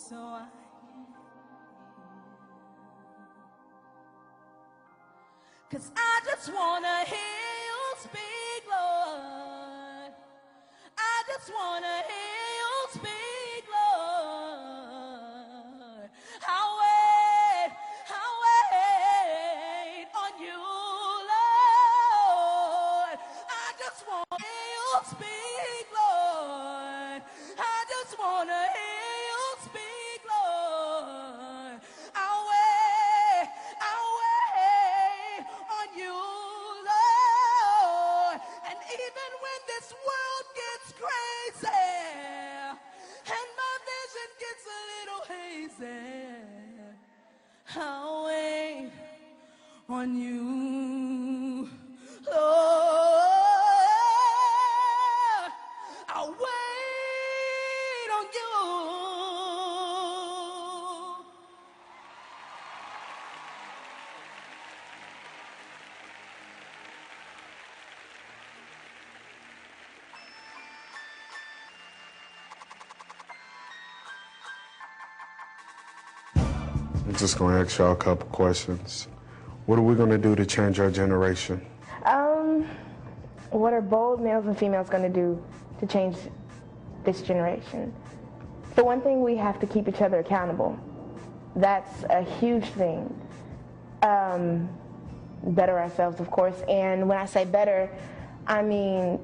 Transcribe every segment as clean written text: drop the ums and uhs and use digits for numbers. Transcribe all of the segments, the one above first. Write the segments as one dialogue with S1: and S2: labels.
S1: so I cause I just wanna hear you speak, Lord. I just wanna hear you speak, Lord. I'll wait on you, Lord. I just wanna hear you speak, Lord. I just wanna hear you speak, Lord. I'll wait on you, Lord. And even when this world gets crazy and my vision gets a little hazy, I'll wait on you, Lord. I'll wait on you.
S2: I'm just going to ask y'all a couple questions. What are we going to do to change our generation?
S3: What are bold males and females going to do to change this generation? For one thing, we have to keep each other accountable. That's a huge thing. Better ourselves, of course. And when I say better, I mean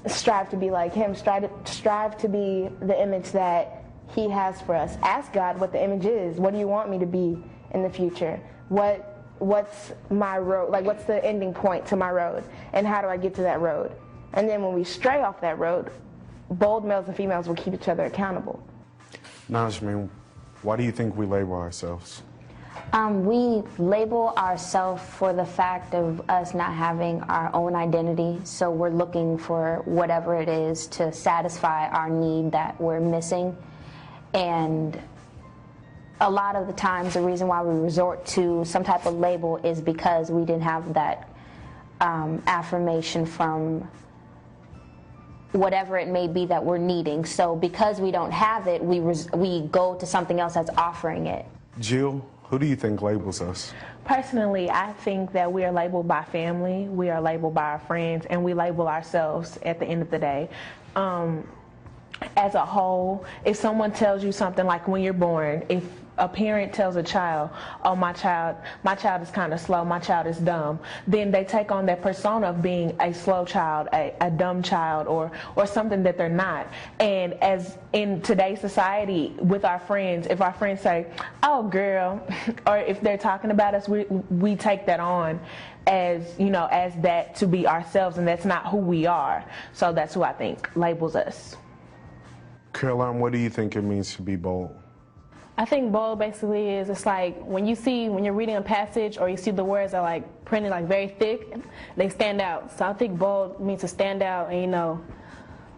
S3: strive to be like him. Strive to be the image that he has for us. Ask God what the image is. What do you want me to be in the future? What's my road? Like, what's the ending point to my road? And how do I get to that road? And then when we stray off that road, bold males and females will keep each other accountable.
S2: Najmi, why do you think we label ourselves?
S4: We label ourselves for the fact of us not having our own identity, so we're looking for whatever it is to satisfy our need that we're missing. And a lot of the times the reason why we resort to some type of label is because we didn't have that affirmation from whatever it may be that we're needing. So because we don't have it, we go to something else that's offering it.
S2: Jill, who do you think labels us?
S5: Personally, I think that we are labeled by family, we are labeled by our friends, and we label ourselves at the end of the day. As a whole, if someone tells you something, like when you're born, if a parent tells a child, oh, my child is kind of slow, my child is dumb, then they take on that persona of being a slow child, a dumb child, or something that they're not. And as in today's society with our friends, if our friends say, oh girl, or if they're talking about us, we take that on as, you know, as that to be ourselves, and that's not who we are. So that's who I think labels us.
S2: Caroline, what do you think it means to be bold?
S6: I think bold basically is, it's like when you're reading a passage or you see the words are like printed like very thick, they stand out. So I think bold means to stand out, and you know,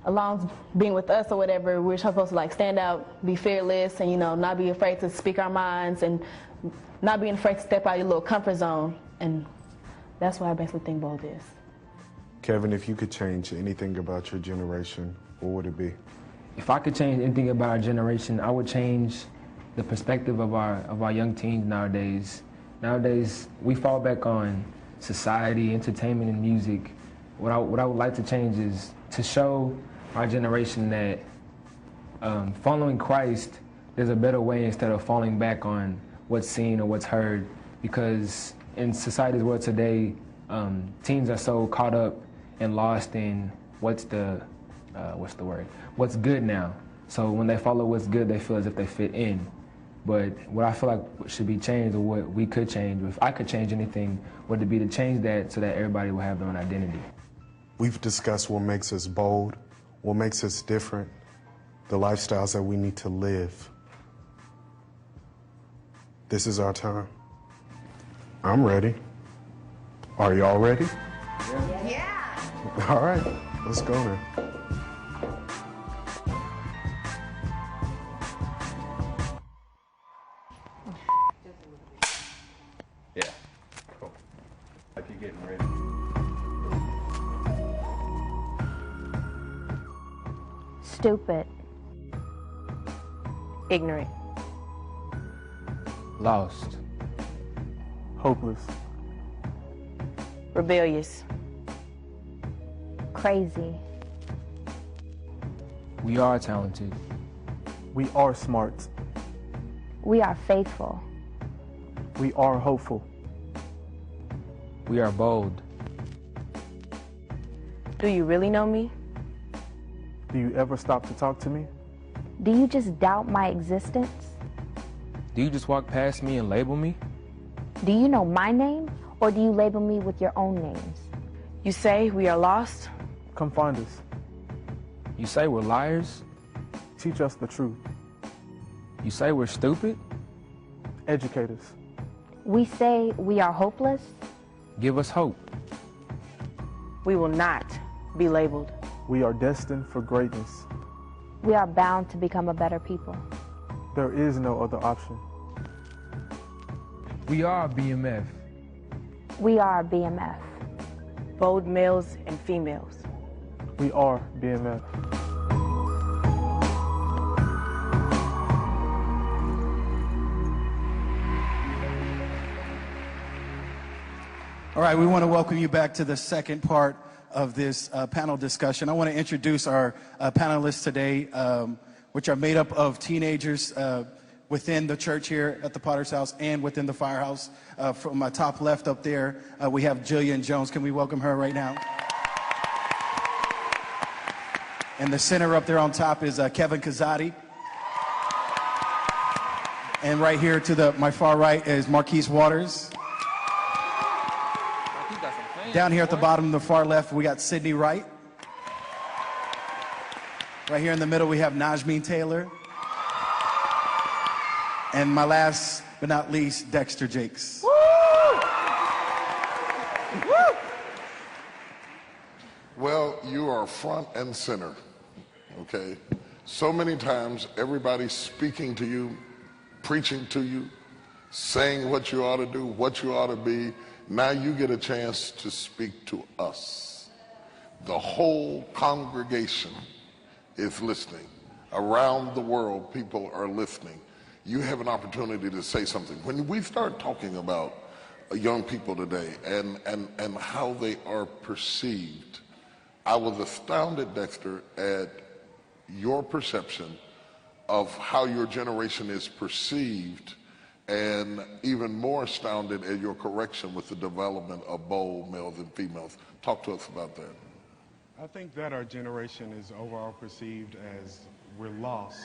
S6: along being with us or whatever, we're supposed to like stand out, be fearless, and you know, not be afraid to speak our minds and not being afraid to step out of your little comfort zone. And that's what I basically think bold is.
S2: Kevin, if you could change anything about your generation, what would it be?
S7: If I could change anything about our generation, I would change the perspective of our young teens nowadays. Nowadays, we fall back on society, entertainment, and music. What I would like to change is to show our generation that following Christ, there's a better way instead of falling back on what's seen or what's heard. Because in society's world today, teens are so caught up and lost in what's good now. So when they follow what's good, they feel as if they fit in. But what I feel like should be changed, or what we could change, if I could change anything, would it be to change that so that everybody will have their own identity.
S2: We've discussed what makes us bold, what makes us different, the lifestyles that we need to live. This is our time. I'm ready. Are y'all ready?
S3: Yeah.
S2: All right, let's go now.
S8: Yeah, cool. Like you're getting ready.
S4: Stupid.
S9: Ignorant.
S7: Lost.
S10: Hopeless.
S9: Rebellious.
S4: Crazy.
S7: We are talented.
S10: We are smart.
S4: We are faithful.
S10: We are hopeful.
S7: We are bold.
S9: Do you really know me?
S10: Do you ever stop to talk to me?
S4: Do you just doubt my existence?
S7: Do you just walk past me and label me?
S4: Do you know my name, or do you label me with your own names?
S9: You say we are lost?
S10: Come find us.
S7: You say we're liars?
S10: Teach us the truth.
S7: You say we're stupid?
S10: Educate us.
S4: We say we are hopeless?
S7: Give us hope.
S9: We will not be labeled.
S10: We are destined for greatness.
S4: We are bound to become a better people.
S10: There is no other option.
S7: We are BMF.
S4: We are BMF.
S9: Bold males and females.
S10: We are BMF.
S11: All right, we want to welcome you back to the second part of this panel discussion. I want to introduce our panelists today, which are made up of teenagers within the church here at the Potter's House and within the Firehouse. From my top left up there, we have Jillian Jones. Can we welcome her right now? In the center up there on top is Kevin Kazadi. And right here to my far right is Marquise Waters. Down here at the bottom, the far left, we got Sydney Wright. Right here in the middle, we have Najmeen Taylor. And my last but not least, Dexter Jakes.
S12: Woo! Woo! Well, you are front and center, okay? So many times, everybody's speaking to you, preaching to you, saying what you ought to do, what you ought to be. Now you get a chance to speak to us. The whole congregation is listening. Around the world, people are listening. You have an opportunity to say something. When we start talking about young people today and how they are perceived, I was astounded, Dexter, at your perception of how your generation is perceived, and even more astounded at your correction with the development of bold males and females. Talk to us about that.
S2: I think that our generation is overall perceived as we're lost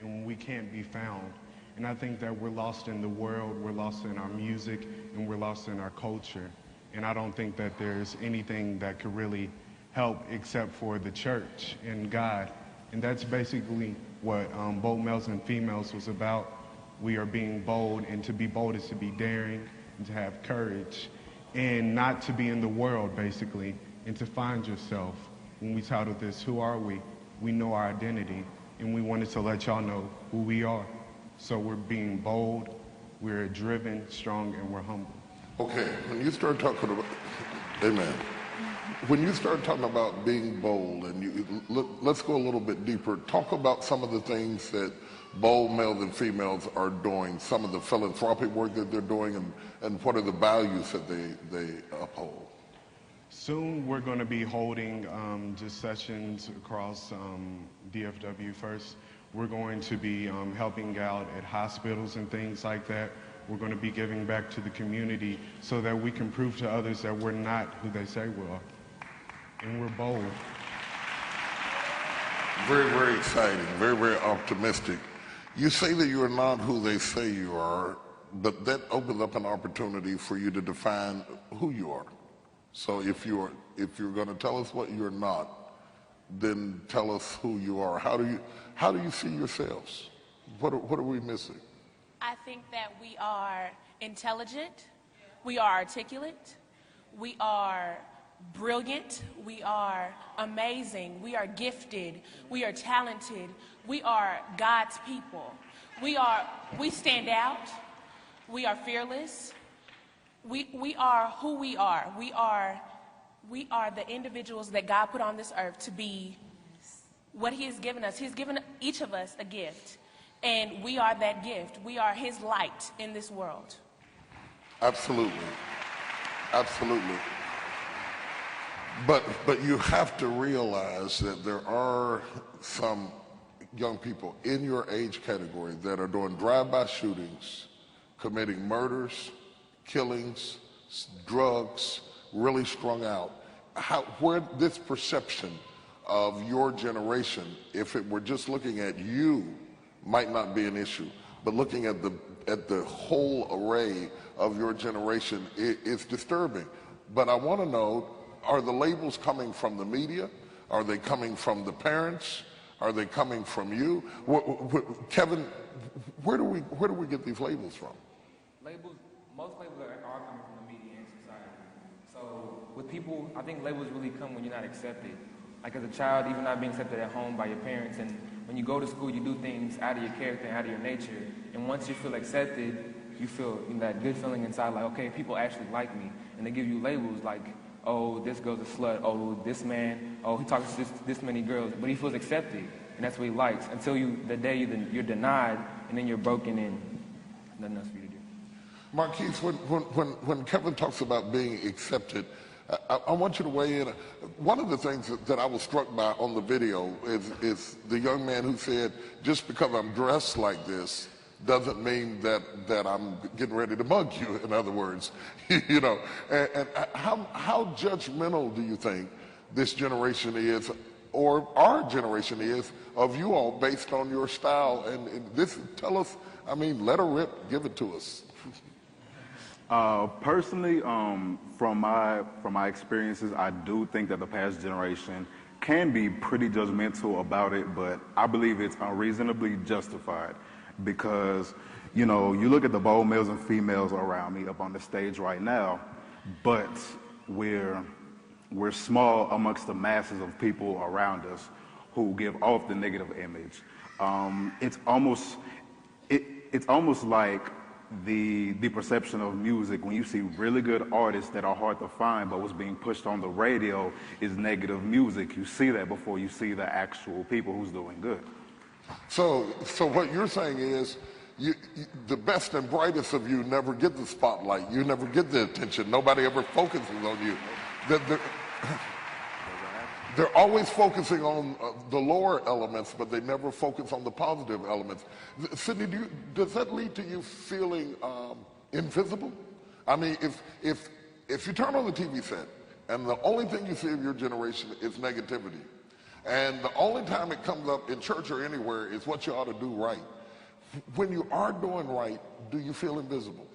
S2: and we can't be found. And I think that we're lost in the world, we're lost in our music, and we're lost in our culture. And I don't think that there's anything that could really help except for the church and God. And that's basically what Bold Males and Females was about. We are being bold, and to be bold is to be daring and to have courage and not to be in the world, basically, and to find yourself. When we titled this, Who Are We? We know our identity, and we wanted to let y'all know who we are. So we're being bold, we're driven, strong, and we're humble.
S12: Okay, when you start talking about, amen. When you start talking about being bold, and let's go a little bit deeper. Talk about some of the things that bold males and females are doing, some of the philanthropic work that they're doing, and what are the values that they uphold.
S2: Soon we're going to be holding just sessions across DFW first. We're going to be helping out at hospitals and things like that. We're going to be giving back to the community so that we can prove to others that we're not who they say we are. And we're bold.
S12: Very, very exciting, very, very optimistic. You say that you are not who they say you are, but that opens up an opportunity for you to define who you are. So if you're going to tell us what you're not, then tell us who you are. How do you see yourselves? What are we missing?
S13: I think that we are intelligent, we are articulate, we are brilliant, we are amazing, we are gifted, we are talented, we are God's people. We stand out, we are fearless, we are who we are. We are the individuals that God put on this earth to be what He has given us. He's given each of us a gift. And we are that gift. We are his light in this world.
S12: Absolutely. Absolutely. But you have to realize that there are some young people in your age category that are doing drive-by shootings, committing murders, killings, drugs, really strung out. Where this perception of your generation, if it were just looking at you, might not be an issue, but looking at the whole array of your generation is disturbing. But I want to know, are the labels coming from the media? Are they coming from the parents? Are they coming from you? Kevin, where do we get these labels from?
S7: Most labels are coming from the media and society. So with people, I think labels really come when you're not accepted. Like as a child, even not being accepted at home by your parents, and when you go to school, you do things out of your character and out of your nature. And once you feel accepted, you feel that good feeling inside, like, okay, people actually like me. And they give you labels like, oh, this girl's a slut. Oh, this man, oh, he talks to this many girls. But he feels accepted, and that's what he likes, until the day you're denied, and then you're broken and nothing else for you to do.
S12: Marquise, when Kevin talks about being accepted, I want you to weigh in. One of the things that I was struck by on the video is the young man who said, just because I'm dressed like this doesn't mean that I'm getting ready to mug you, in other words. You know, and how judgmental do you think this generation is, or our generation is, of you all based on your style? And this, tell us, I mean, let her rip, give it to us.
S8: Personally, from my experiences, I do think that the past generation can be pretty judgmental about it, but I believe it's unreasonably justified because, you know, you look at the bold males and females around me up on the stage right now, but we're small amongst the masses of people around us who give off the negative image. It's almost like the perception of music when you see really good artists that are hard to find, but what's being pushed on the radio is negative music. You see that before you see the actual people who's doing good.
S12: So what you're saying is the best and brightest of you never get the spotlight. You never get the attention. Nobody ever focuses on you. They're always focusing on the lower elements, but they never focus on the positive elements. Sydney, does that lead to you feeling invisible? I mean, if you turn on the TV set and the only thing you see of your generation is negativity, and the only time it comes up in church or anywhere is what you ought to do right, when you are doing right, do you feel invisible?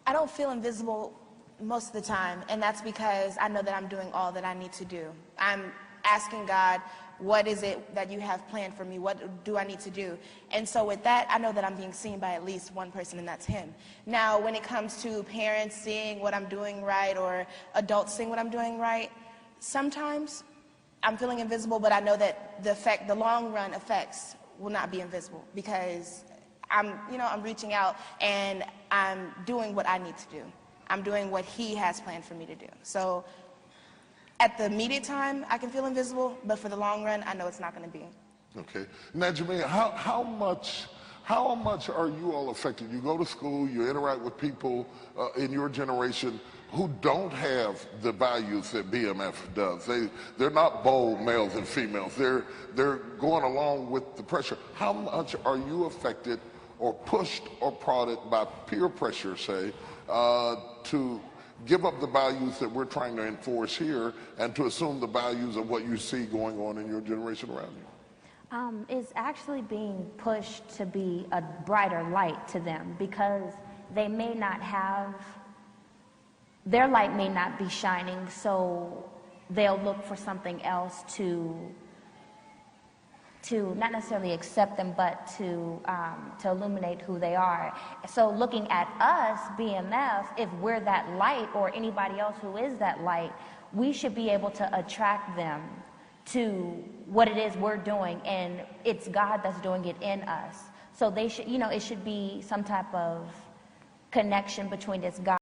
S3: I don't feel invisible most of the time, and that's because I know that I'm doing all that I need to do. I'm asking God, what is it that you have planned for me? What do I need to do? And so with that, I know that I'm being seen by at least one person, and that's him. Now, when it comes to parents seeing what I'm doing right or adults seeing what I'm doing right, sometimes I'm feeling invisible, but I know that the long run effects will not be invisible because I'm reaching out and I'm doing what I need to do. I'm doing what he has planned for me to do. So at the immediate time, I can feel invisible, but for the long run, I know it's not going to be.
S12: Okay. Now, Jermaine, how much are you all affected? You go to school, you interact with people in your generation who don't have the values that BMF does. They're not bold males and females. They're going along with the pressure. How much are you affected or pushed or prodded by peer pressure, say, to give up the values that we're trying to enforce here and to assume the values of what you see going on in your generation around you?
S4: It's actually being pushed to be a brighter light to them because they may not have, their light may not be shining, so they'll look for something else to not necessarily accept them, but to illuminate who they are. So looking at us, BMF, if we're that light or anybody else who is that light, we should be able to attract them to what it is we're doing, and it's God that's doing it in us. So they should, it should be some type of connection between this God